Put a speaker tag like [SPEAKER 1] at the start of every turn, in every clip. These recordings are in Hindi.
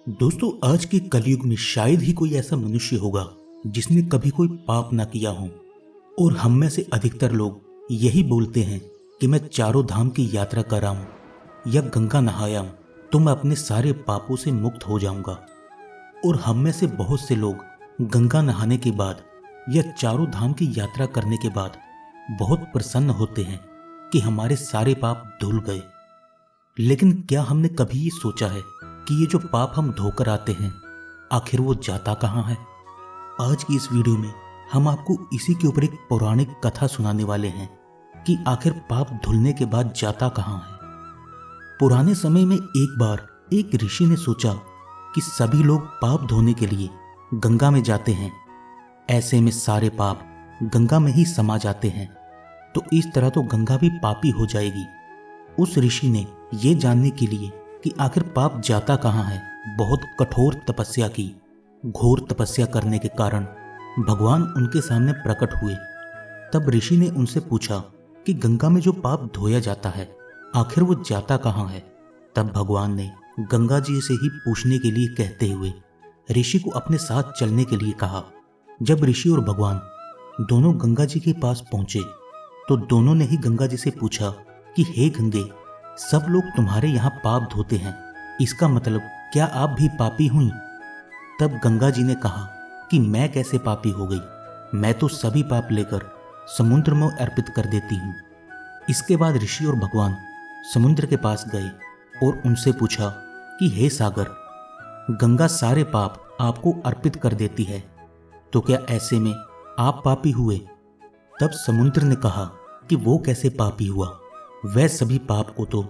[SPEAKER 1] दोस्तों, आज के कलयुग में शायद ही कोई ऐसा मनुष्य होगा जिसने कभी कोई पाप ना किया हो। और हम में से अधिकतर लोग यही बोलते हैं कि मैं चारों धाम की यात्रा कर रहा हूं या गंगा नहाया हूं तो मैं अपने सारे पापों से मुक्त हो जाऊंगा। और हम में से बहुत से लोग गंगा नहाने के बाद या चारों धाम की यात्रा करने के बाद बहुत प्रसन्न होते हैं कि हमारे सारे पाप धुल गए। लेकिन क्या हमने कभी ये सोचा है कि ये जो पाप हम धोकर आते हैं आखिर वो जाता कहाँ है? आज की इस वीडियो में हम आपको इसी के ऊपर एक पौराणिक कथा सुनाने वाले हैं कि आखिर पाप धुलने के बाद जाता कहाँ है। पुराने समय में एक बार एक ऋषि ने सोचा कि सभी लोग पाप धोने के लिए गंगा में जाते हैं, ऐसे में सारे पाप गंगा में ही समा जाते हैं, तो इस तरह तो गंगा भी पापी हो जाएगी। उस ऋषि ने ये जानने के लिए कि आखिर पाप जाता कहाँ है बहुत कठोर तपस्या की। घोर तपस्या करने के कारण भगवान उनके सामने प्रकट हुए। तब ऋषि ने उनसे पूछा कि गंगा में जो पाप धोया जाता है आखिर वो जाता कहाँ है। तब भगवान ने गंगा जी से ही पूछने के लिए कहते हुए ऋषि को अपने साथ चलने के लिए कहा। जब ऋषि और भगवान दोनों गंगा जी के पास पहुंचे तो दोनों ने ही गंगा जी से पूछा कि हे गंगे, सब लोग तुम्हारे यहाँ पाप धोते हैं, इसका मतलब क्या आप भी पापी हुई? तब गंगा जी ने कहा कि मैं कैसे पापी हो गई, मैं तो सभी पाप लेकर समुद्र में अर्पित कर देती हूँ। इसके बाद ऋषि और भगवान समुद्र के पास गए और उनसे पूछा कि हे सागर, गंगा सारे पाप आपको अर्पित कर देती है, तो क्या ऐसे में आप पापी हुए? तब समुद्र ने कहा कि वो कैसे पापी हुआ, वह सभी पाप को तो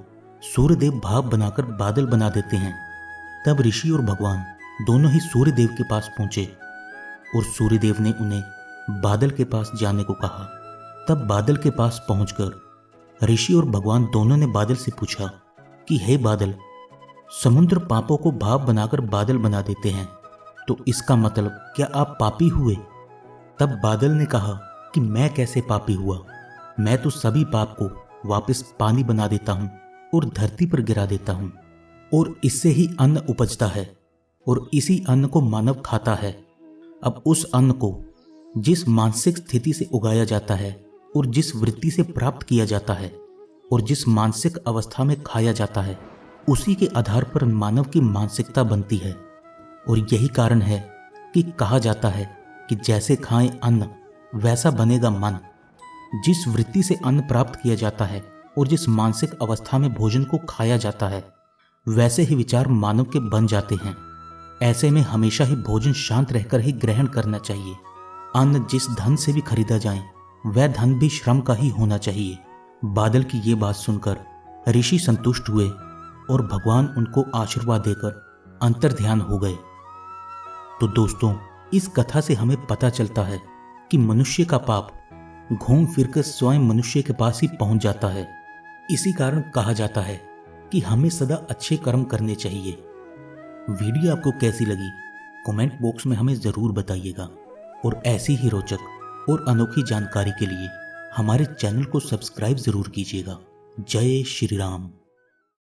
[SPEAKER 1] सूर्यदेव भाप बनाकर बादल बना देते हैं। तब ऋषि और भगवान दोनों ही सूर्यदेव के पास पहुंचे और सूर्यदेव ने उन्हें बादल के पास जाने को कहा। तब बादल के पास पहुंचकर ऋषि और भगवान दोनों ने बादल से पूछा कि हे बादल, समुद्र पापों को भाप बनाकर बादल बना देते हैं, तो इसका मतलब क्या आप पापी हुए? तब बादल ने कहा कि मैं कैसे पापी हुआ, मैं तो सभी पाप को वापस पानी बना देता हूं और धरती पर गिरा देता हूं, और इससे ही अन्न उपजता है और इसी अन्न को मानव खाता है। अब उस अन्न को जिस मानसिक स्थिति से उगाया जाता है और जिस वृत्ति से प्राप्त किया जाता है और जिस मानसिक अवस्था में खाया जाता है, उसी के आधार पर मानव की मानसिकता बनती है। और यही कारण है कि कहा जाता है कि जैसे खाएं अन्न वैसा बनेगा मन। जिस वृत्ति से अन्न प्राप्त किया जाता है और जिस मानसिक अवस्था में भोजन को खाया जाता है, वैसे ही विचार मानव के बन जाते हैं। ऐसे में हमेशा ही भोजन शांत रहकर ही ग्रहण करना चाहिए। अन्न जिस धन से भी खरीदा जाए वह धन भी श्रम का ही होना चाहिए। बादल की ये बात सुनकर ऋषि संतुष्ट हुए और भगवान उनको आशीर्वाद देकर अंतर्ध्यान हो गए। तो दोस्तों, इस कथा से हमें पता चलता है कि मनुष्य का पाप घूम फिरकर स्वयं मनुष्य के पास ही पहुंच जाता है। इसी कारण कहा जाता है कि हमें सदा अच्छे कर्म करने चाहिए। वीडियो आपको कैसी लगी कमेंट बॉक्स में हमें ज़रूर बताइएगा, और ऐसी ही रोचक और अनोखी जानकारी के लिए हमारे चैनल को सब्सक्राइब ज़रूर कीजिएगा। जय श्री राम।